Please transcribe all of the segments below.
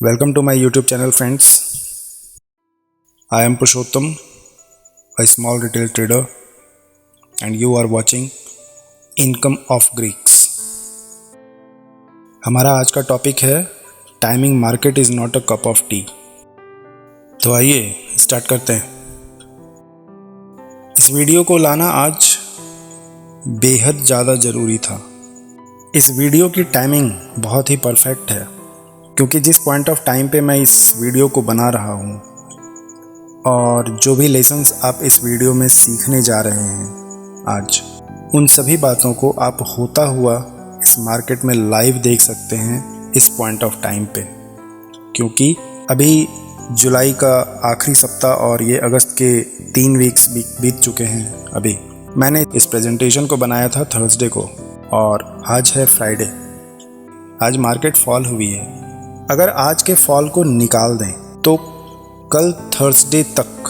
Welcome to my YouTube channel, friends. I am Purushottam, a small retail trader, and you are watching Income of Greeks. हमारा आज का topic है timing market is not a cup of T. तो आइए start करते हैं। इस video को लाना आज बेहद ज़्यादा ज़रूरी था। इस वीडियो की टाइमिंग बहुत ही परफेक्ट है, क्योंकि जिस पॉइंट ऑफ टाइम पे मैं इस वीडियो को बना रहा हूँ और जो भी लेसन्स आप इस वीडियो में सीखने जा रहे हैं आज, उन सभी बातों को आप होता हुआ इस मार्केट में लाइव देख सकते हैं इस पॉइंट ऑफ टाइम पे। क्योंकि अभी जुलाई का आखिरी सप्ताह और ये अगस्त के 3 वीक्स बीत चुके हैं। अभी मैंने इस प्रेजेंटेशन को बनाया था थर्सडे को और आज है फ्राइडे। आज मार्केट फॉल हुई है। अगर आज के फॉल को निकाल दें तो कल थर्सडे तक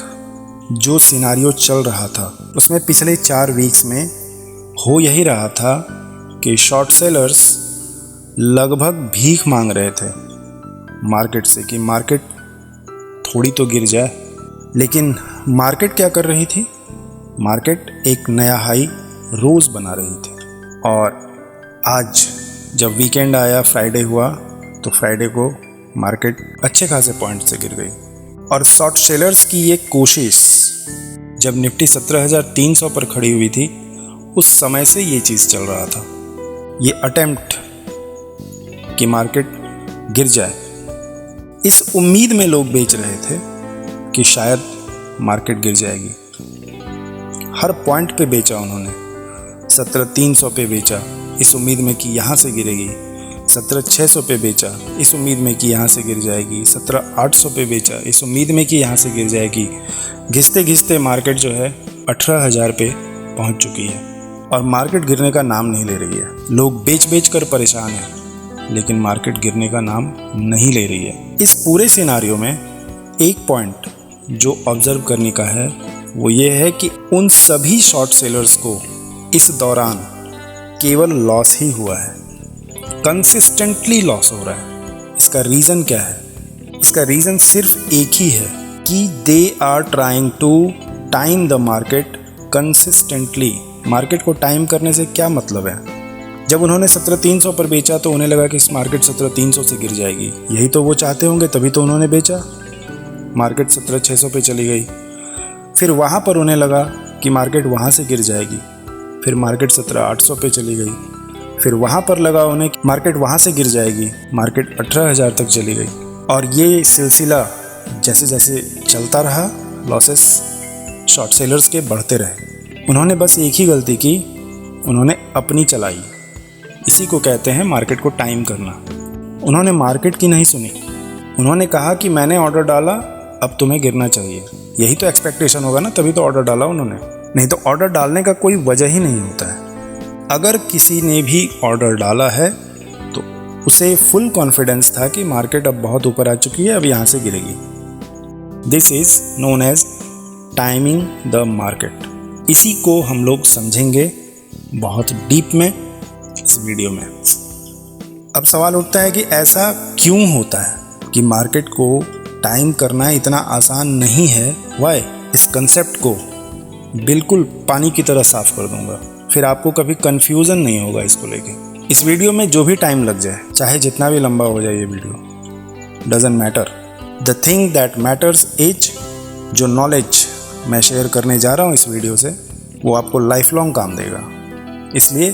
जो सिनारियो चल रहा था उसमें पिछले 4 वीक्स में हो यही रहा था कि शॉर्ट सेलर्स लगभग भीख मांग रहे थे मार्केट से कि मार्केट थोड़ी तो गिर जाए। लेकिन मार्केट क्या कर रही थी? मार्केट एक नया हाई रोज़ बना रही थी। और आज जब वीकेंड आया, फ्राइडे हुआ, तो फ्राइडे को मार्केट अच्छे खासे पॉइंट से गिर गई। और शॉर्ट सेलर्स की ये कोशिश, जब निफ्टी 17,300 पर खड़ी हुई थी, उस समय से ये चीज़ चल रहा था, ये अटेम्प्ट कि मार्केट गिर जाए। इस उम्मीद में लोग बेच रहे थे कि शायद मार्केट गिर जाएगी। हर पॉइंट पे बेचा उन्होंने। 17,300 पे बेचा इस उम्मीद में कि यहाँ से गिरेगी, 17,600 पे बेचा इस उम्मीद में कि यहाँ से गिर जाएगी, 17,800 पे बेचा इस उम्मीद में कि यहाँ से गिर जाएगी। घिसते घिसते मार्केट जो है 18,000 पे पहुँच चुकी है और मार्केट गिरने का नाम नहीं ले रही है। लोग बेच कर परेशान हैं, लेकिन मार्केट गिरने का नाम नहीं ले रही है। इस पूरे सिनारियो में एक पॉइंट जो ऑब्जर्व करने का है वो ये है कि उन सभी शॉर्ट सेलर्स को इस दौरान केवल लॉस ही हुआ है, कंसिस्टेंटली लॉस हो रहा है। इसका रीज़न क्या है? इसका रीज़न सिर्फ एक ही है कि they are trying to time the market consistently. Market को टाइम करने से क्या मतलब है? जब उन्होंने 17,300 पर बेचा तो उन्हें लगा कि इस मार्केट 17,300 से गिर जाएगी। यही तो वो चाहते होंगे, तभी तो उन्होंने बेचा। मार्केट 17,600 पे चली गई। फिर वहाँ पर उन्हें लगा कि मार्केट वहाँ से गिर जाएगी। फिर मार्केट 17,800 पे चली गई। फिर वहाँ पर लगा उन्हें कि मार्केट वहाँ से गिर जाएगी। मार्केट 18,000 तक चली गई। और ये सिलसिला जैसे जैसे चलता रहा, लॉसेस शॉर्ट सेलर्स के बढ़ते रहे। उन्होंने बस एक ही गलती की, उन्होंने अपनी चलाई। इसी को कहते हैं मार्केट को टाइम करना। उन्होंने मार्केट की नहीं सुनी। उन्होंने कहा कि मैंने ऑर्डर डाला, अब तुम्हें गिरना चाहिए। यही तो एक्सपेक्टेशन होगा ना, तभी तो ऑर्डर डाला उन्होंने। नहीं तो ऑर्डर डालने का कोई वजह ही नहीं होता है। अगर किसी ने भी ऑर्डर डाला है तो उसे फुल कॉन्फिडेंस था कि मार्केट अब बहुत ऊपर आ चुकी है, अब यहाँ से गिरेगी। This is known as timing the market. इसी को हम लोग समझेंगे बहुत डीप में इस वीडियो में। अब सवाल उठता है कि ऐसा क्यों होता है कि मार्केट को टाइम करना इतना आसान नहीं है। वाई? इस कंसेप्ट को बिल्कुल पानी की तरह साफ कर दूंगा, फिर आपको कभी कन्फ्यूज़न नहीं होगा इसको लेके। इस वीडियो में जो भी टाइम लग जाए, चाहे जितना भी लंबा हो जाए ये video, doesn't matter. The thing that matters is जो नॉलेज मैं शेयर करने जा रहा हूँ इस वीडियो से, वो आपको लाइफ लॉन्ग काम देगा। इसलिए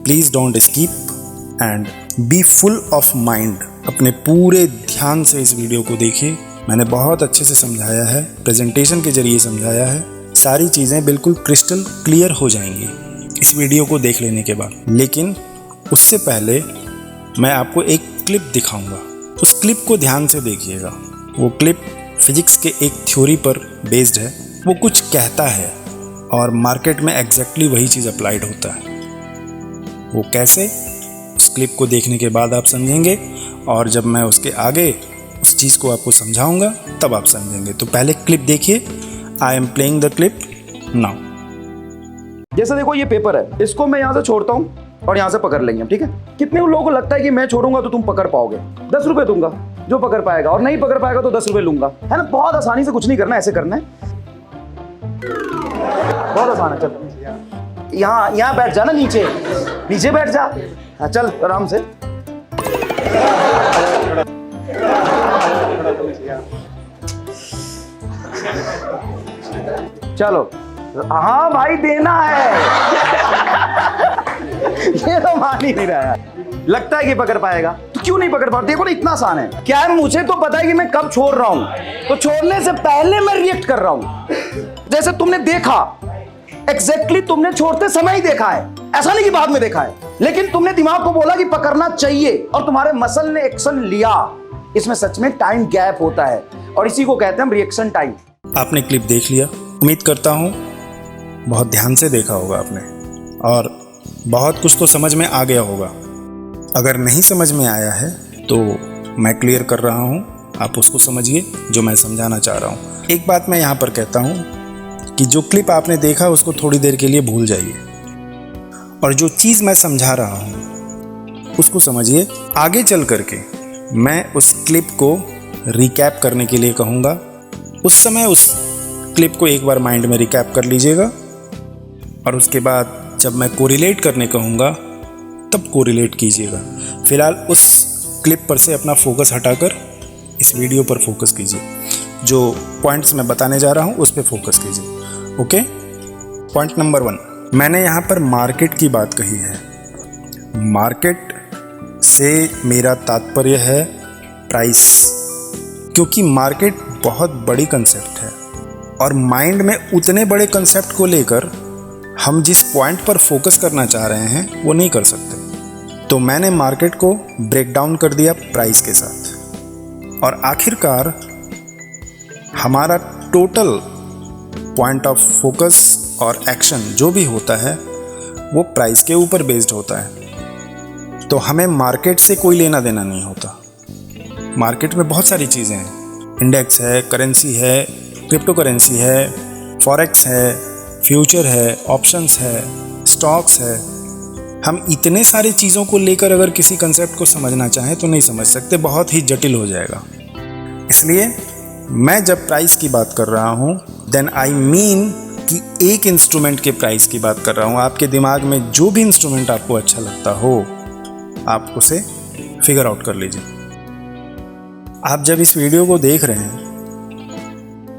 please don't skip and be full of mind. अपने पूरे ध्यान से इस वीडियो को देखिए। मैंने बहुत अच्छे से समझाया है, प्रेजेंटेशन के जरिए समझाया है। सारी चीज़ें बिल्कुल क्रिस्टल क्लियर हो जाएंगी इस वीडियो को देख लेने के बाद। लेकिन उससे पहले मैं आपको एक क्लिप दिखाऊंगा। उस क्लिप को ध्यान से देखिएगा। वो क्लिप फिजिक्स के एक थ्योरी पर बेस्ड है। वो कुछ कहता है और मार्केट में एग्जैक्टली वही चीज़ अप्लाइड होता है। वो कैसे? उस क्लिप को देखने के बाद आप समझेंगे, और जब मैं उसके आगे उस चीज़ को आपको समझाऊंगा तब आप समझेंगे। तो पहले क्लिप देखिए। I am playing the clip now. जैसे देखो ये पेपर है, इसको मैं यहाँ से छोड़ता हूँ और यहाँ से पकड़ लेंगे, ठीक है? कितने लोगों को लगता है कि मैं छोड़ूंगा तो तुम पकड़ पाओगे? 10 रुपए दूंगा, जो पकड़ पाएगा, और नहीं पकड़ पाएगा तो 10 रुपए लूंगा, है ना। बहुत आसानी से, कुछ नहीं करना, ऐसे करना है, बहुत आसान है। चल यहाँ बैठ जा ना, नीचे बैठ जा। हाँ चल आराम से। चलो, हाँ भाई देना है। ये तो मान ही नहीं रहा है। लगता है कि पकड़ पाएगा, तो क्यों नहीं पकड़ पाता? देखो ना, इतना आसान है। क्या है, मुझे तो पता है कि मैं कब छोड़ रहा हूं, तो छोड़ने से पहले मैं रिएक्ट कर रहा हूं। जैसे तुमने देखा, एग्जैक्टली तुमने छोड़ते समय ही देखा है, ऐसा नहीं कि बाद में देखा है, लेकिन तुमने दिमाग को बोला कि पकड़ना चाहिए और तुम्हारे मसल ने एक्शन लिया। इसमें सच में टाइम गैप होता है और इसी को कहते हैं हम रिएक्शन टाइम। आपने क्लिप देख लिया, उम्मीद करता हूँ बहुत ध्यान से देखा होगा आपने और बहुत कुछ तो समझ में आ गया होगा। अगर नहीं समझ में आया है तो मैं क्लियर कर रहा हूँ, आप उसको समझिए जो मैं समझाना चाह रहा हूँ। एक बात मैं यहाँ पर कहता हूँ कि जो क्लिप आपने देखा उसको थोड़ी देर के लिए भूल जाइए और जो चीज़ मैं समझा रहा हूँ उसको समझिए। आगे चल करके मैं उस क्लिप को रिकैप करने के लिए कहूँगा, उस समय उस क्लिप को एक बार माइंड में रिकैप कर लीजिएगा और उसके बाद जब मैं कोरिलेट करने कहूँगा तब कोरिलेट कीजिएगा। फिलहाल उस क्लिप पर से अपना फोकस हटाकर इस वीडियो पर फोकस कीजिए, जो पॉइंट्स मैं बताने जा रहा हूँ उस पर फोकस कीजिए। ओके, पॉइंट नंबर 1, मैंने यहाँ पर मार्केट की बात कही है। मार्केट से मेरा तात्पर्य है प्राइस, क्योंकि मार्केट बहुत बड़ी कंसेप्ट है और माइंड में उतने बड़े कंसेप्ट को लेकर हम जिस पॉइंट पर फोकस करना चाह रहे हैं वो नहीं कर सकते। तो मैंने मार्केट को ब्रेक डाउन कर दिया प्राइस के साथ और आखिरकार हमारा टोटल पॉइंट ऑफ फोकस और एक्शन जो भी होता है वो प्राइस के ऊपर बेस्ड होता है। तो हमें मार्केट से कोई लेना देना नहीं होता। मार्केट में बहुत सारी चीज़ें हैं, इंडेक्स है, करेंसी है, क्रिप्टो करेंसी है, फॉरेक्स है, फ्यूचर है, ऑप्शंस है, स्टॉक्स है। हम इतने सारे चीज़ों को लेकर अगर किसी कंसेप्ट को समझना चाहें तो नहीं समझ सकते, बहुत ही जटिल हो जाएगा। इसलिए मैं जब प्राइस की बात कर रहा हूँ देन आई मीन कि एक इंस्ट्रूमेंट के प्राइस की बात कर रहा हूँ। आपके दिमाग में जो भी इंस्ट्रूमेंट आपको अच्छा लगता हो आप उसे फिगर आउट कर लीजिए। आप जब इस वीडियो को देख रहे हैं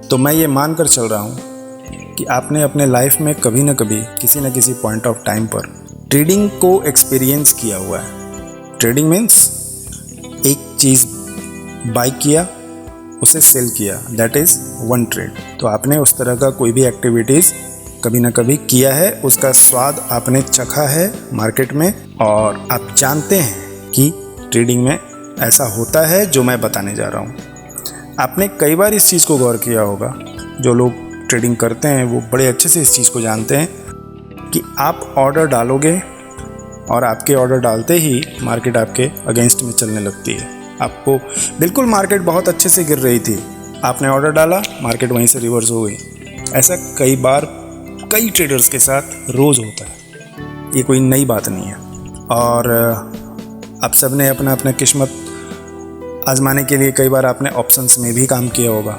तो मैं ये मान कर चल रहा हूँ कि आपने अपने लाइफ में कभी ना कभी किसी न किसी पॉइंट ऑफ टाइम पर ट्रेडिंग को एक्सपीरियंस किया हुआ है। ट्रेडिंग मीन्स एक चीज़ बाई किया, उसे सेल किया, दैट इज़ वन ट्रेड। तो आपने उस तरह का कोई भी एक्टिविटीज़ कभी ना कभी किया है, उसका स्वाद आपने चखा है मार्केट में और आप जानते हैं कि ट्रेडिंग में ऐसा होता है जो मैं बताने जा रहा हूँ। आपने कई बार इस चीज़ को गौर किया होगा, जो लोग ट्रेडिंग करते हैं वो बड़े अच्छे से इस चीज़ को जानते हैं कि आप ऑर्डर डालोगे और आपके ऑर्डर डालते ही मार्केट आपके अगेंस्ट में चलने लगती है। आपको बिल्कुल मार्केट बहुत अच्छे से गिर रही थी, आपने ऑर्डर डाला, मार्केट वहीं से रिवर्स हो गई। ऐसा कई बार कई ट्रेडर्स के साथ रोज़ होता है, ये कोई नई बात नहीं है। और आप सब ने अपना अपना किस्मत आजमाने के लिए कई बार आपने ऑप्शंस में भी काम किया होगा,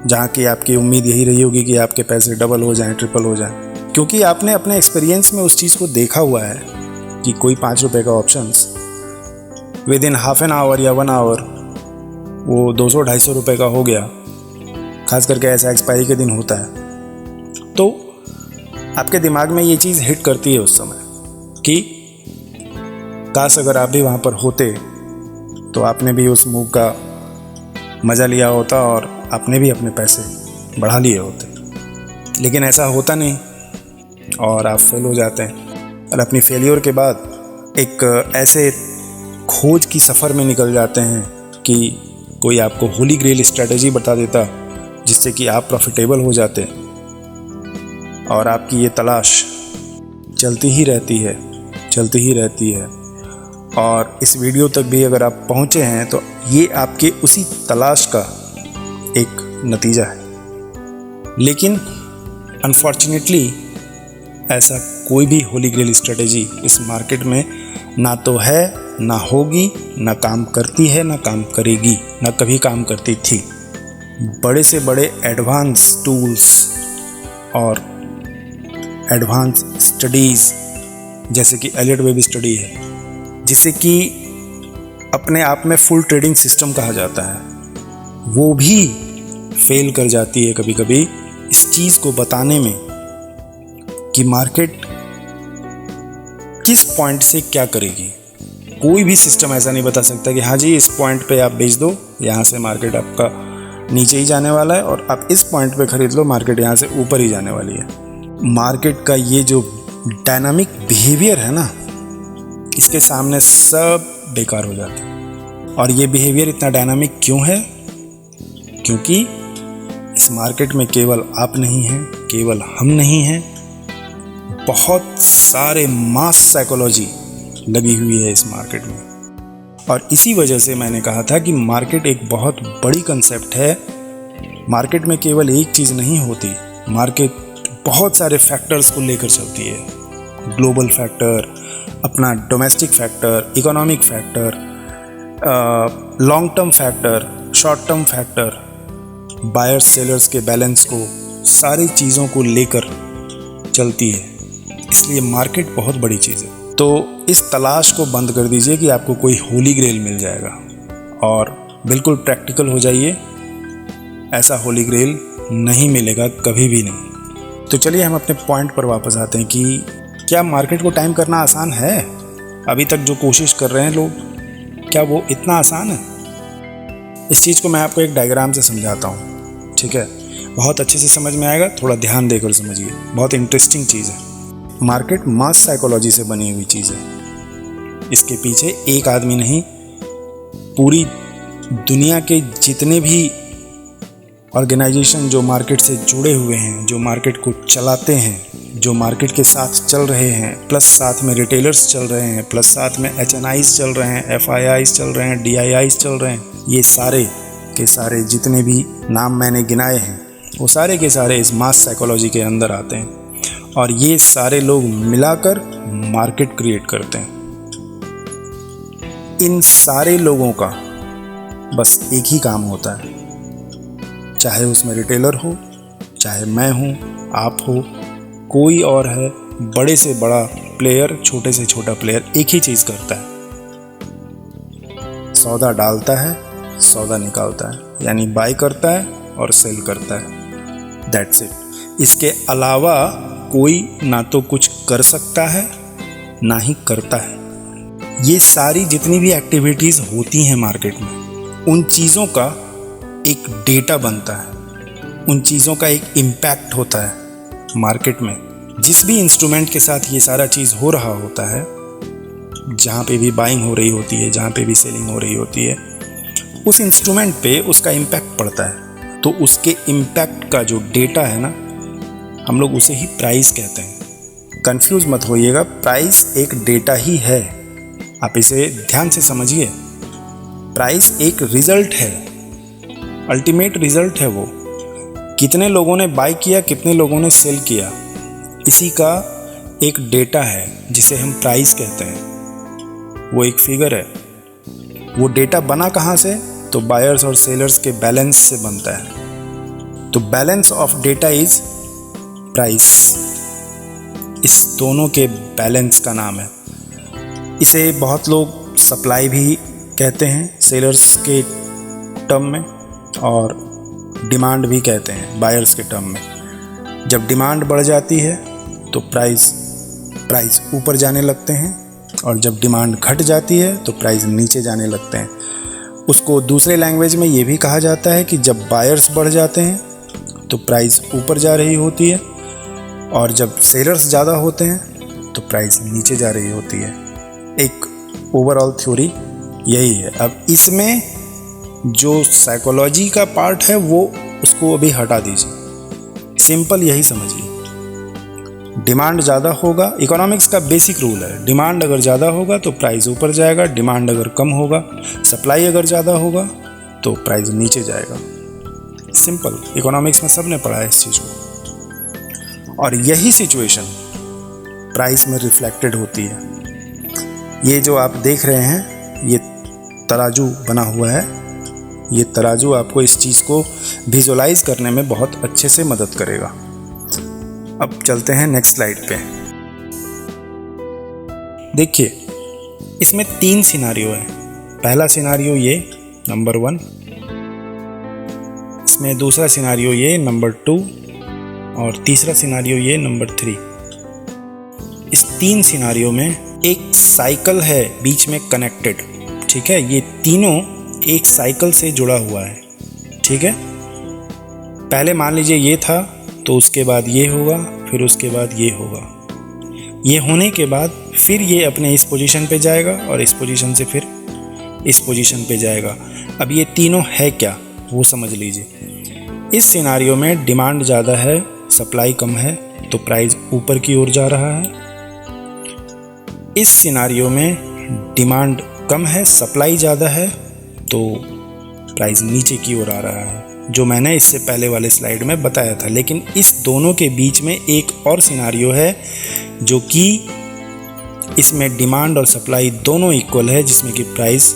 जहाँ की आपकी उम्मीद यही रही होगी कि आपके पैसे डबल हो जाएं, ट्रिपल हो जाएं, क्योंकि आपने अपने एक्सपीरियंस में उस चीज़ को देखा हुआ है कि कोई 5 रुपये का options with in half an hour या 1 आवर वो 200-250 रुपये का हो गया। खास करके ऐसा एक्सपायरी के दिन होता है तो आपके दिमाग में ये चीज़ हिट करती है उस समय कि काश अगर आप भी वहाँ पर होते तो आपने भी उस मूव का मज़ा लिया होता और आपने भी अपने पैसे बढ़ा लिए होते। लेकिन ऐसा होता नहीं और आप फेल हो जाते हैं और अपनी फेलियर के बाद एक ऐसे खोज की सफ़र में निकल जाते हैं कि कोई आपको होली ग्रेल स्ट्रेटजी बता देता जिससे कि आप प्रॉफिटेबल हो जाते और आपकी ये तलाश चलती ही रहती है। और इस वीडियो तक भी अगर आप पहुँचे हैं तो ये आपके उसी तलाश का एक नतीजा है। लेकिन अनफॉर्चुनेटली ऐसा कोई भी होली ग्रेल स्ट्रेटजी इस मार्केट में ना तो है ना होगी, ना काम करती है, ना काम करेगी, ना कभी काम करती थी। बड़े से बड़े एडवांस टूल्स और एडवांस स्टडीज़ जैसे कि एलियट वेब स्टडी है, जिसे कि अपने आप में फुल ट्रेडिंग सिस्टम कहा जाता है, वो भी फेल कर जाती है कभी कभी इस चीज़ को बताने में कि मार्केट किस पॉइंट से क्या करेगी। कोई भी सिस्टम ऐसा नहीं बता सकता कि हाँ जी इस पॉइंट पे आप बेच दो, यहाँ से मार्केट आपका नीचे ही जाने वाला है, और आप इस पॉइंट पे ख़रीद लो, मार्केट यहाँ से ऊपर ही जाने वाली है। मार्केट का ये जो डायनामिक बिहेवियर है ना, इसके सामने सब बेकार हो जाता है। और ये बिहेवियर इतना डायनामिक क्यों है? क्योंकि इस मार्केट में केवल आप नहीं हैं, केवल हम नहीं हैं, बहुत सारे मास साइकोलॉजी लगी हुई है इस मार्केट में। और इसी वजह से मैंने कहा था कि मार्केट एक बहुत बड़ी कंसेप्ट है। मार्केट में केवल एक चीज़ नहीं होती, मार्केट बहुत सारे फैक्टर्स को लेकर चलती है। ग्लोबल फैक्टर, अपना domestic factor, economic factor, long term factor, short term factor, buyers sellers के बैलेंस को, सारी चीज़ों को लेकर चलती है। इसलिए मार्केट बहुत बड़ी चीज़ है। तो इस तलाश को बंद कर दीजिए कि आपको कोई होली ग्रेल मिल जाएगा, और बिल्कुल प्रैक्टिकल हो जाइए। ऐसा होली ग्रेल नहीं मिलेगा, कभी भी नहीं। तो चलिए हम अपने पॉइंट पर वापस आते हैं कि क्या मार्केट को टाइम करना आसान है? अभी तक जो कोशिश कर रहे हैं लोग, क्या वो इतना आसान है? इस चीज़ को मैं आपको एक डायग्राम से समझाता हूँ, ठीक है? बहुत अच्छे से समझ में आएगा, थोड़ा ध्यान देकर समझिए, बहुत इंटरेस्टिंग चीज़ है। मार्केट मास साइकोलॉजी से बनी हुई चीज़ है। इसके पीछे एक आदमी नहीं, पूरी दुनिया के जितने भी ऑर्गेनाइजेशन जो मार्केट से जुड़े हुए हैं, जो मार्केट को चलाते हैं, जो मार्केट के साथ चल रहे हैं, प्लस साथ में रिटेलर्स चल रहे हैं, प्लस साथ में HNIs चल रहे हैं, FIIs चल रहे हैं, DIIs चल रहे हैं, ये सारे के सारे जितने भी नाम मैंने गिनाए हैं, वो सारे के सारे इस मास साइकोलॉजी के अंदर आते हैं। और ये सारे लोग मिलाकर मार्केट क्रिएट करते हैं। इन सारे लोगों का बस एक ही काम होता है, चाहे उसमें रिटेलर हो, चाहे मैं हूँ, आप हो, कोई और है, बड़े से बड़ा प्लेयर, छोटे से छोटा प्लेयर, एक ही चीज़ करता है, सौदा डालता है, सौदा निकालता है, यानी बाय करता है और सेल करता है। That's it. इसके अलावा कोई ना तो कुछ कर सकता है, ना ही करता है। ये सारी जितनी भी एक्टिविटीज़ होती हैं मार्केट में, उन चीज़ों का एक डेटा बनता है, उन चीज़ों का एक इम्पैक्ट होता है मार्केट में। जिस भी इंस्ट्रूमेंट के साथ ये सारा चीज़ हो रहा होता है, जहाँ पे भी बाइंग हो रही होती है, जहाँ पे भी सेलिंग हो रही होती है, उस इंस्ट्रूमेंट पे उसका इम्पैक्ट पड़ता है। तो उसके इम्पैक्ट का जो डेटा है ना, हम लोग उसे ही प्राइस कहते हैं। कंफ्यूज मत होइएगा, प्राइस एक डेटा ही है, आप इसे ध्यान से समझिए। प्राइस एक रिजल्ट है, अल्टीमेट रिजल्ट है। वो कितने लोगों ने बाय किया, कितने लोगों ने सेल किया, इसी का एक डेटा है जिसे हम प्राइस कहते हैं। वो एक फिगर है। वो डेटा बना कहाँ से? तो बायर्स और सेलर्स के बैलेंस से बनता है। तो balance of data is price. इस दोनों के बैलेंस का नाम है। इसे बहुत लोग सप्लाई भी कहते हैं सेलर्स के टर्म में, और डिमांड भी कहते हैं बायर्स के टर्म में। जब डिमांड बढ़ जाती है तो प्राइस ऊपर जाने लगते हैं, और जब डिमांड घट जाती है तो प्राइस नीचे जाने लगते हैं। उसको दूसरे लैंग्वेज में ये भी कहा जाता है कि जब बायर्स बढ़ जाते हैं तो प्राइस ऊपर जा रही होती है, और जब सेलर्स ज़्यादा होते हैं तो प्राइस नीचे जा रही होती है। एक ओवरऑल थ्योरी यही है। अब इसमें जो साइकोलॉजी का पार्ट है वो उसको अभी हटा दीजिए, सिंपल यही समझिए। डिमांड ज़्यादा होगा, इकोनॉमिक्स का बेसिक रूल है, डिमांड अगर ज़्यादा होगा तो प्राइस ऊपर जाएगा, डिमांड अगर कम होगा, सप्लाई अगर ज़्यादा होगा तो प्राइस नीचे जाएगा। सिंपल, इकोनॉमिक्स में सबने पढ़ा है इस चीज़ को। और यही सिचुएशन प्राइस में रिफ्लेक्टेड होती है। ये जो आप देख रहे हैं ये तराजू बना हुआ है, ये तराजू आपको इस चीज़ को विजुलाइज करने में बहुत अच्छे से मदद करेगा। अब चलते हैं नेक्स्ट स्लाइड पे। देखिए इसमें 3 सिनारियो है। पहला सिनारियो ये नंबर 1, इसमें दूसरा सिनारियो ये नंबर 2 और तीसरा सिनारियो ये नंबर 3। इस 3 सिनारियो में एक साइकिल है बीच में कनेक्टेड, ठीक है। ये तीनों एक साइकिल से जुड़ा हुआ है, ठीक है। पहले मान लीजिए ये था, तो उसके बाद ये होगा, फिर उसके बाद ये होगा। ये होने के बाद फिर ये अपने इस पोजीशन पे जाएगा और इस पोजीशन से फिर इस पोजीशन पे जाएगा। अब ये तीनों है क्या वो समझ लीजिए। इस सिनारियो में डिमांड ज़्यादा है, सप्लाई कम है, तो प्राइस ऊपर की ओर जा रहा है। इस सिनारियो में डिमांड कम है, सप्लाई ज़्यादा है, तो प्राइस नीचे की ओर आ रहा है, जो मैंने इससे पहले वाले स्लाइड में बताया था। लेकिन इस दोनों के बीच में एक और सिनारियो है जो कि इसमें डिमांड और सप्लाई दोनों इक्वल है, जिसमें कि प्राइस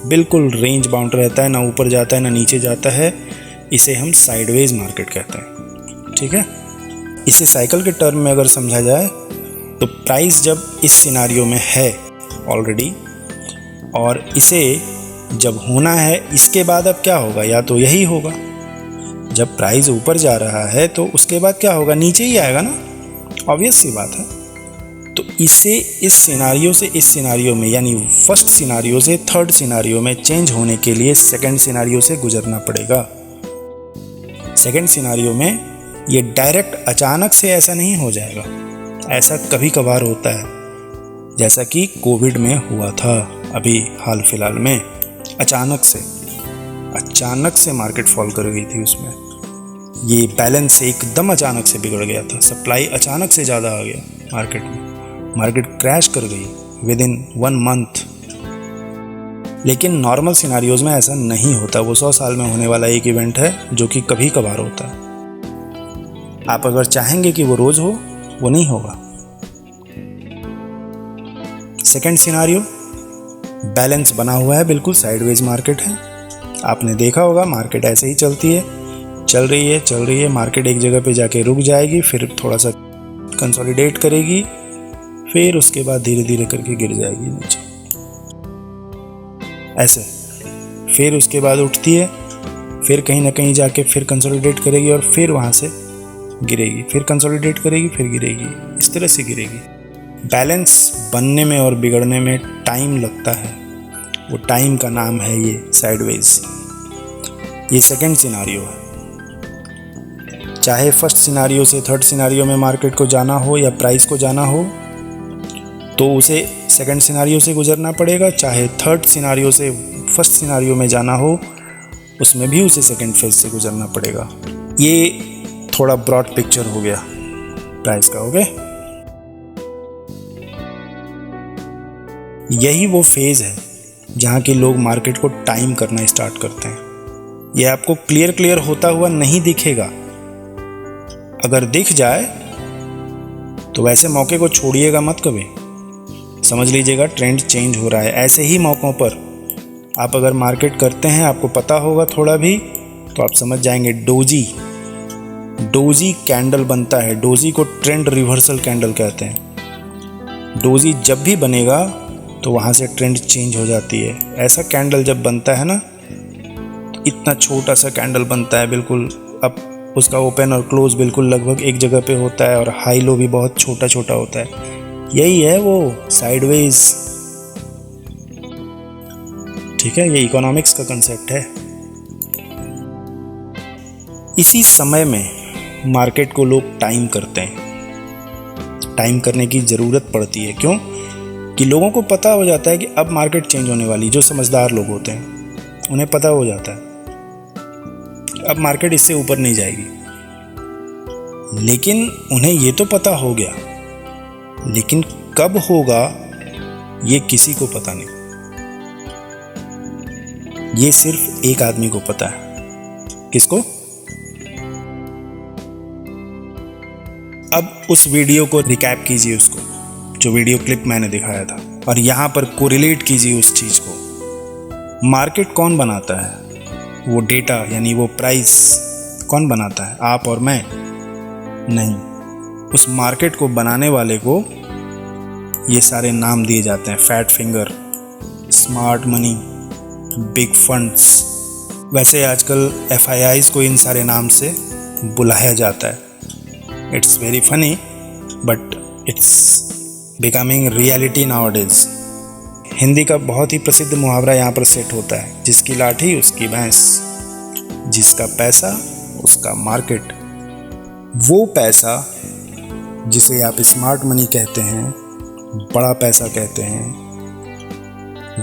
बिल्कुल रेंज बाउंड रहता है, ना ऊपर जाता है ना नीचे जाता है। इसे हम साइडवेज मार्केट कहते हैं, ठीक है। इसे साइकिल के टर्म में अगर समझा जाए तो प्राइस जब इस सिनारियो में है ऑलरेडी और इसे जब होना है, इसके बाद अब क्या होगा, या तो यही होगा। जब प्राइस ऊपर जा रहा है तो उसके बाद क्या होगा, नीचे ही आएगा ना, ऑब्वियस सी बात है। तो इसे इस सिनारियो से इस सिनारियो में, यानी फर्स्ट सिनारियो से थर्ड सिनारियो में चेंज होने के लिए सेकंड सिनारियो से गुजरना पड़ेगा। सेकंड सिनारियो में ये डायरेक्ट अचानक से ऐसा नहीं हो जाएगा, ऐसा कभी कभार होता है, जैसा कि कोविड में हुआ था अभी हाल फिलहाल में। अचानक से मार्केट फॉल कर गई थी, उसमें ये बैलेंस एकदम अचानक से बिगड़ गया था, सप्लाई अचानक से ज़्यादा आ गया मार्केट में, मार्केट क्रैश कर गई विद इन 1 मंथ। लेकिन नॉर्मल सिनारियोज में ऐसा नहीं होता, वो 100 साल में होने वाला एक इवेंट है जो कि कभी कभार होता है। आप अगर चाहेंगे कि वो रोज़ हो, वो नहीं होगा। सेकंड सिनारियो, बैलेंस बना हुआ है, बिल्कुल साइडवेज मार्केट है। आपने देखा होगा मार्केट ऐसे ही चलती है, चल रही है, मार्केट एक जगह पे जाके रुक जाएगी, फिर थोड़ा सा कंसोलिडेट करेगी, फिर उसके बाद धीरे धीरे करके गिर जाएगी नीचे, ऐसे। फिर उसके बाद उठती है, फिर कहीं ना कहीं जाके फिर कंसोलिडेट करेगी और फिर वहाँ से गिरेगी, फिर कंसोलिडेट करेगी, फिर गिरेगी, इस तरह से गिरेगी। बैलेंस बनने में और बिगड़ने में टाइम लगता है, वो टाइम का नाम है ये साइडवेज। ये सेकंड सिनारियो है। चाहे फर्स्ट सिनारियो से थर्ड सिनारियो में मार्केट को जाना हो या प्राइस को जाना हो, तो उसे सेकंड सिनारियो से गुजरना पड़ेगा। चाहे थर्ड सिनारियो से फर्स्ट सिनारियो में जाना हो, उसमें भी उसे सेकंड फेज से गुजरना पड़ेगा। ये थोड़ा ब्रॉड पिक्चर हो गया प्राइस का, ओके। यही वो फेज है जहाँ के लोग मार्केट को टाइम करना स्टार्ट करते हैं। ये आपको क्लियर होता हुआ नहीं दिखेगा। अगर दिख जाए तो वैसे मौके को छोड़िएगा मत कभी, समझ लीजिएगा ट्रेंड चेंज हो रहा है। ऐसे ही मौक़ों पर आप अगर मार्केट करते हैं, आपको पता होगा थोड़ा भी, तो आप समझ जाएंगे। डोजी कैंडल बनता है, डोजी को ट्रेंड रिवर्सल कैंडल कहते हैं। डोजी जब भी बनेगा तो वहाँ से ट्रेंड चेंज हो जाती है। ऐसा कैंडल जब बनता है ना, इतना छोटा सा कैंडल बनता है बिल्कुल, अब उसका ओपन और क्लोज बिल्कुल लगभग एक जगह पे होता है और हाई लो भी बहुत छोटा छोटा होता है। यही है वो साइडवेज, ठीक है। ये इकोनॉमिक्स का कंसेप्ट है। इसी समय में मार्केट को लोग टाइम करते हैं। टाइम करने की ज़रूरत पड़ती है, क्यों कि लोगों को पता हो जाता है कि अब मार्केट चेंज होने वाली। जो समझदार लोग होते हैं उन्हें पता हो जाता है अब मार्केट इससे ऊपर नहीं जाएगी। लेकिन उन्हें ये तो पता हो गया, लेकिन कब होगा ये किसी को पता नहीं। ये सिर्फ एक आदमी को पता है। किसको? अब उस वीडियो को रिकैप कीजिए, उसको जो वीडियो क्लिप मैंने दिखाया था। और यहाँ पर कोरिलेट कीजिए उस चीज़ को। मार्केट कौन बनाता है? वो डेटा यानी वो प्राइस कौन बनाता है? आप और मैं नहीं। उस मार्केट को बनाने वाले को ये सारे नाम दिए जाते हैं, fat finger, smart money, big funds. वैसे आजकल FIIs को इन सारे नाम से बुलाया जाता है। It's very funny but it's becoming reality nowadays. Hindi का बहुत ही प्रसिद्ध मुहावरा यहाँ पर सेट होता है, जिसकी लाठी उसकी भैंस, जिसका पैसा उसका मार्केट। वो पैसा जिसे आप स्मार्ट मनी कहते हैं, बड़ा पैसा कहते हैं,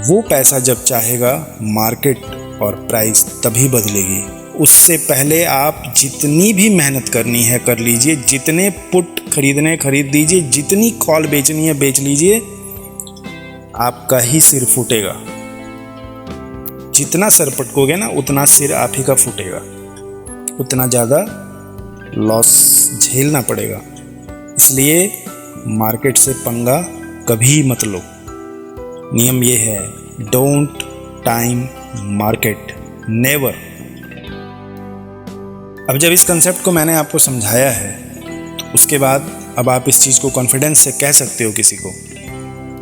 वो पैसा जब चाहेगा मार्केट और प्राइस तभी बदलेगी। उससे पहले आप जितनी भी मेहनत करनी है कर लीजिए, जितने पुट खरीदने खरीद दीजिए, जितनी कॉल बेचनी है बेच लीजिए, आपका ही सिर फूटेगा। जितना सर पटकोगे ना उतना सिर आप ही का फूटेगा, उतना ज़्यादा लॉस झेलना पड़ेगा। इसलिए मार्केट से पंगा कभी मत लो। नियम ये है, डोंट टाइम मार्केट, नेवर। अब जब इस कंसेप्ट को मैंने आपको समझाया है तो उसके बाद अब आप इस चीज़ को कॉन्फिडेंस से कह सकते हो किसी को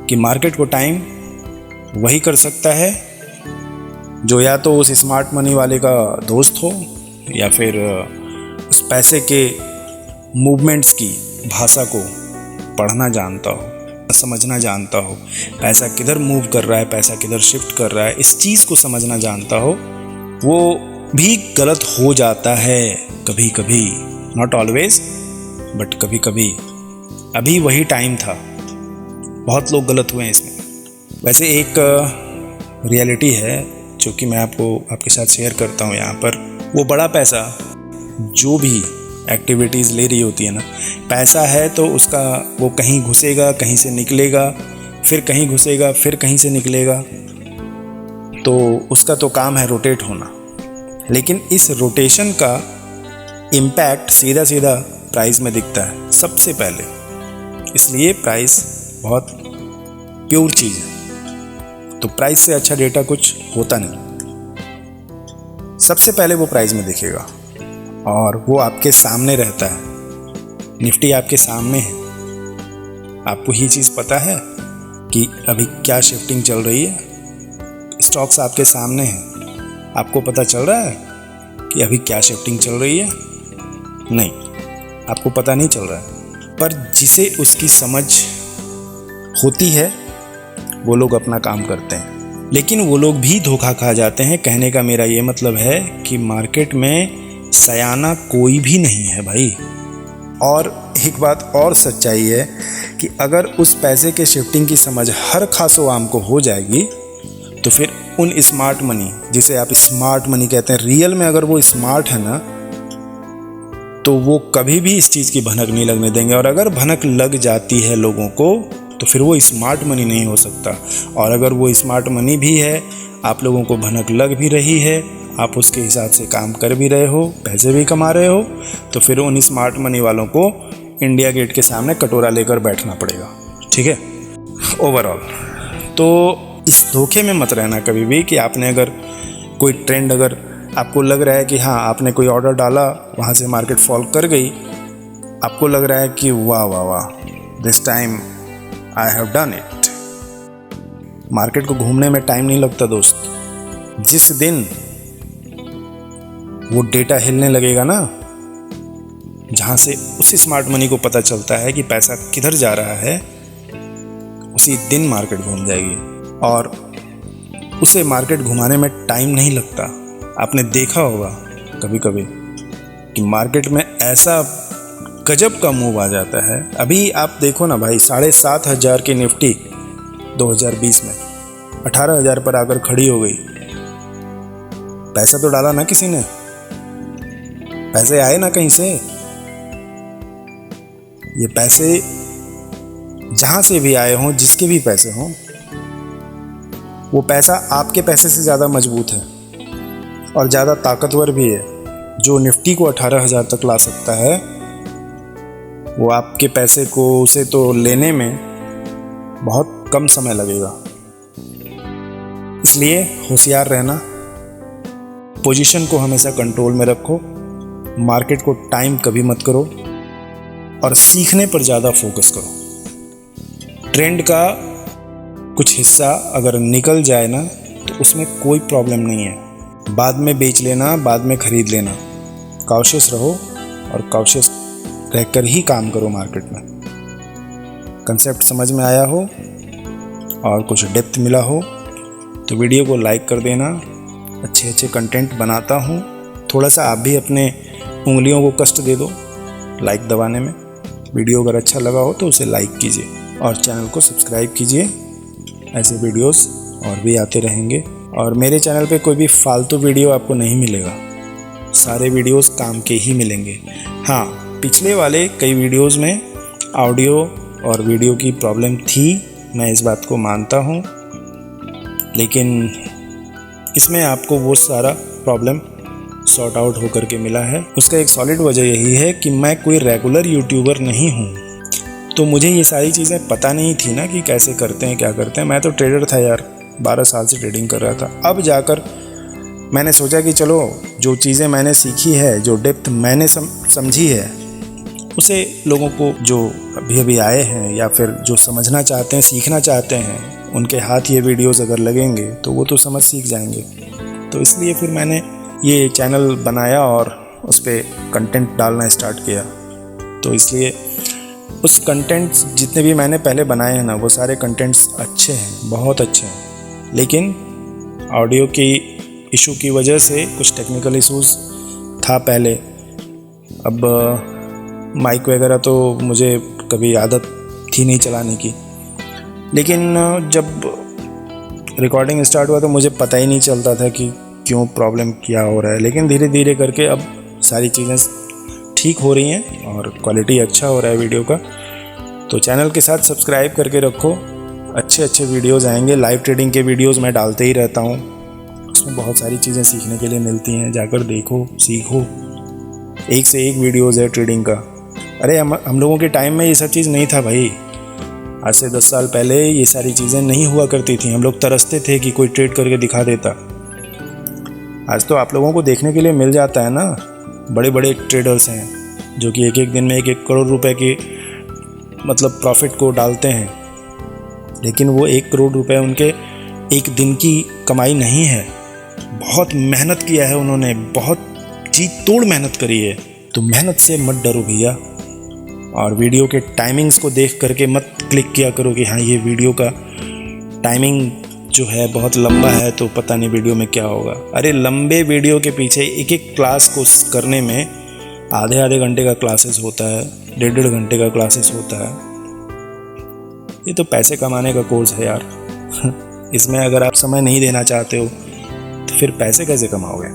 कि मार्केट को टाइम वही कर सकता है जो या तो उस स्मार्ट मनी वाले का दोस्त हो या फिर उस पैसे के मूवमेंट्स की भाषा को पढ़ना जानता हो, समझना जानता हो, पैसा किधर मूव कर रहा है, पैसा किधर शिफ्ट कर रहा है, इस चीज़ को समझना जानता हो। वो भी गलत हो जाता है कभी कभी, नॉट ऑलवेज बट कभी कभी। अभी वही टाइम था, बहुत लोग गलत हुए हैं इसमें। वैसे एक रियलिटी है जो कि मैं आपके साथ शेयर करता हूँ यहाँ पर। वो बड़ा पैसा जो भी एक्टिविटीज़ ले रही होती है ना, पैसा है तो उसका वो कहीं घुसेगा, कहीं से निकलेगा, फिर कहीं घुसेगा, फिर कहीं से निकलेगा, तो उसका तो काम है रोटेट होना। लेकिन इस रोटेशन का इम्पैक्ट सीधा सीधा प्राइस में दिखता है सबसे पहले। इसलिए प्राइस बहुत प्योर चीज़ है, तो प्राइस से अच्छा डेटा कुछ होता नहीं। सबसे पहले वो प्राइस में दिखेगा और वो आपके सामने रहता है। निफ्टी आपके सामने है, आपको ये चीज़ पता है कि अभी क्या शिफ्टिंग चल रही है। स्टॉक्स आपके सामने हैं, आपको पता चल रहा है कि अभी क्या शिफ्टिंग चल रही है? नहीं, आपको पता नहीं चल रहा है। पर जिसे उसकी समझ होती है वो लोग अपना काम करते हैं, लेकिन वो लोग भी धोखा खा जाते हैं। कहने का मेरा ये मतलब है कि मार्केट में सयाना कोई भी नहीं है भाई। और एक बात और सच्चाई है कि अगर उस पैसे के शिफ्टिंग की समझ हर खासो आम को हो जाएगी तो फिर उन स्मार्ट मनी, जिसे आप स्मार्ट मनी कहते हैं, रियल में अगर वो स्मार्ट है ना, तो वो कभी भी इस चीज़ की भनक नहीं लगने देंगे। और अगर भनक लग जाती है लोगों को तो फिर वो स्मार्ट मनी नहीं हो सकता। और अगर वो स्मार्ट मनी भी है, आप लोगों को भनक लग भी रही है, आप उसके हिसाब से काम कर भी रहे हो, पैसे भी कमा रहे हो, तो फिर उन स्मार्ट मनी वालों को इंडिया गेट के सामने कटोरा लेकर बैठना पड़ेगा। ठीक है, ओवरऑल तो इस धोखे में मत रहना कभी भी कि आपने अगर कोई ट्रेंड, अगर आपको लग रहा है कि हाँ आपने कोई ऑर्डर डाला, वहाँ से मार्केट फॉल कर गई, आपको लग रहा है कि वाह वाह वाह, this time I have done it. Market को घूमने में टाइम नहीं लगता दोस्त। जिस दिन वो डेटा हिलने लगेगा ना, जहाँ से उस स्मार्ट मनी को पता चलता है कि पैसा किधर जा रहा है, उसी दिन मार्केट घूम जाएगी। और उसे मार्केट घुमाने में टाइम नहीं लगता। आपने देखा होगा कभी कभी कि मार्केट में ऐसा गजब का मूव आ जाता है। अभी आप देखो ना भाई, 7,500 की निफ्टी 2020 में 18,000 पर आकर खड़ी हो गई। पैसा तो डाला ना किसी ने, पैसे आए ना कहीं से। ये पैसे जहाँ से भी आए हों, जिसके भी पैसे हों, वो पैसा आपके पैसे से ज़्यादा मजबूत है और ज़्यादा ताकतवर भी है। जो निफ्टी को 18,000 तक ला सकता है, वो आपके पैसे को, उसे तो लेने में बहुत कम समय लगेगा। इसलिए होशियार रहना, पोजीशन को हमेशा कंट्रोल में रखो, मार्केट को टाइम कभी मत करो और सीखने पर ज़्यादा फोकस करो। ट्रेंड का कुछ हिस्सा अगर निकल जाए ना तो उसमें कोई प्रॉब्लम नहीं है, बाद में बेच लेना, बाद में खरीद लेना। कॉशियस रहो और कॉशियस रहकर ही काम करो मार्केट में। कंसेप्ट समझ में आया हो और कुछ डेप्थ मिला हो तो वीडियो को लाइक कर देना। अच्छे अच्छे कंटेंट बनाता हूँ, थोड़ा सा आप भी अपने उंगलियों को कष्ट दे दो लाइक दबाने में। वीडियो अगर अच्छा लगा हो तो उसे लाइक कीजिए और चैनल को सब्सक्राइब कीजिए। ऐसे वीडियोस और भी आते रहेंगे और मेरे चैनल पे कोई भी फालतू वीडियो आपको नहीं मिलेगा, सारे वीडियोस काम के ही मिलेंगे। हाँ, पिछले वाले कई वीडियोस में ऑडियो और वीडियो की प्रॉब्लम थी, मैं इस बात को मानता हूँ, लेकिन इसमें आपको वो सारा प्रॉब्लम सॉर्ट आउट होकर के मिला है। उसका एक सॉलिड वजह यही है कि मैं कोई रेगुलर यूट्यूबर नहीं हूँ, तो मुझे ये सारी चीज़ें पता नहीं थी ना कि कैसे करते हैं, क्या करते हैं। मैं तो ट्रेडर था यार, 12 साल से ट्रेडिंग कर रहा था। अब जाकर मैंने सोचा कि चलो जो चीज़ें मैंने सीखी है, जो डेप्थ मैंने समझी है, उसे लोगों को जो अभी अभी आए हैं या फिर जो समझना चाहते हैं, सीखना चाहते हैं, उनके हाथ ये वीडियोस अगर लगेंगे तो वो तो समझ सीख जाएंगे। तो इसलिए फिर मैंने ये चैनल बनाया और उस पर कंटेंट डालना स्टार्ट किया। तो इसलिए उस कंटेंट्स जितने भी मैंने पहले बनाए हैं ना, वो सारे कंटेंट्स अच्छे हैं, बहुत अच्छे हैं, लेकिन ऑडियो की इशू की वजह से कुछ टेक्निकल इश्यूज़ था पहले। अब माइक वगैरह तो मुझे कभी आदत थी नहीं चलाने की, लेकिन जब रिकॉर्डिंग स्टार्ट हुआ तो मुझे पता ही नहीं चलता था कि क्यों प्रॉब्लम क्या हो रहा है। लेकिन धीरे धीरे करके अब सारी चीज़ें ठीक हो रही हैं और क्वालिटी अच्छा हो रहा है वीडियो का। तो चैनल के साथ सब्सक्राइब करके रखो, अच्छे अच्छे वीडियोस आएंगे। लाइव ट्रेडिंग के वीडियोस मैं डालते ही रहता हूँ, उसमें बहुत सारी चीज़ें सीखने के लिए मिलती हैं, जाकर देखो, सीखो। एक से एक वीडियोस है ट्रेडिंग का। अरे हम लोगों के टाइम में ये सब चीज़ नहीं था भाई। आज से 10 साल पहले ये सारी चीज़ें नहीं हुआ करती थी। हम लोग तरसते थे कि कोई ट्रेड करके दिखा देता। आज तो आप लोगों को देखने के लिए मिल जाता है ना, बड़े बड़े ट्रेडर्स हैं जो कि एक एक दिन में 1-1 करोड़ रुपए की मतलब प्रॉफिट को डालते हैं, लेकिन वो 1 करोड़ रुपए उनके एक दिन की कमाई नहीं है। बहुत मेहनत किया है उन्होंने, बहुत जी तोड़ मेहनत करी है। तो मेहनत से मत डरो भैया, और वीडियो के टाइमिंग्स को देख करके मत क्लिक किया करो कि हाँ ये वीडियो का टाइमिंग जो है बहुत लंबा है तो पता नहीं वीडियो में क्या होगा। अरे लंबे वीडियो के पीछे एक एक क्लास को करने में आधे घंटे का क्लासेस होता है, 1.5 घंटे का क्लासेस होता है। ये तो पैसे कमाने का कोर्स है यार। इसमें अगर आप समय नहीं देना चाहते हो तो फिर पैसे कैसे कमाओगे।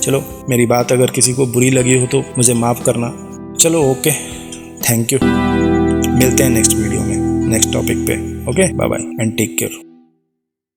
चलो, मेरी बात अगर किसी को बुरी लगी हो तो मुझे माफ़ करना। चलो ओके, थैंक यू। मिलते हैं नेक्स्ट वीडियो में, नेक्स्ट टॉपिक पे। Okay, bye bye and take care.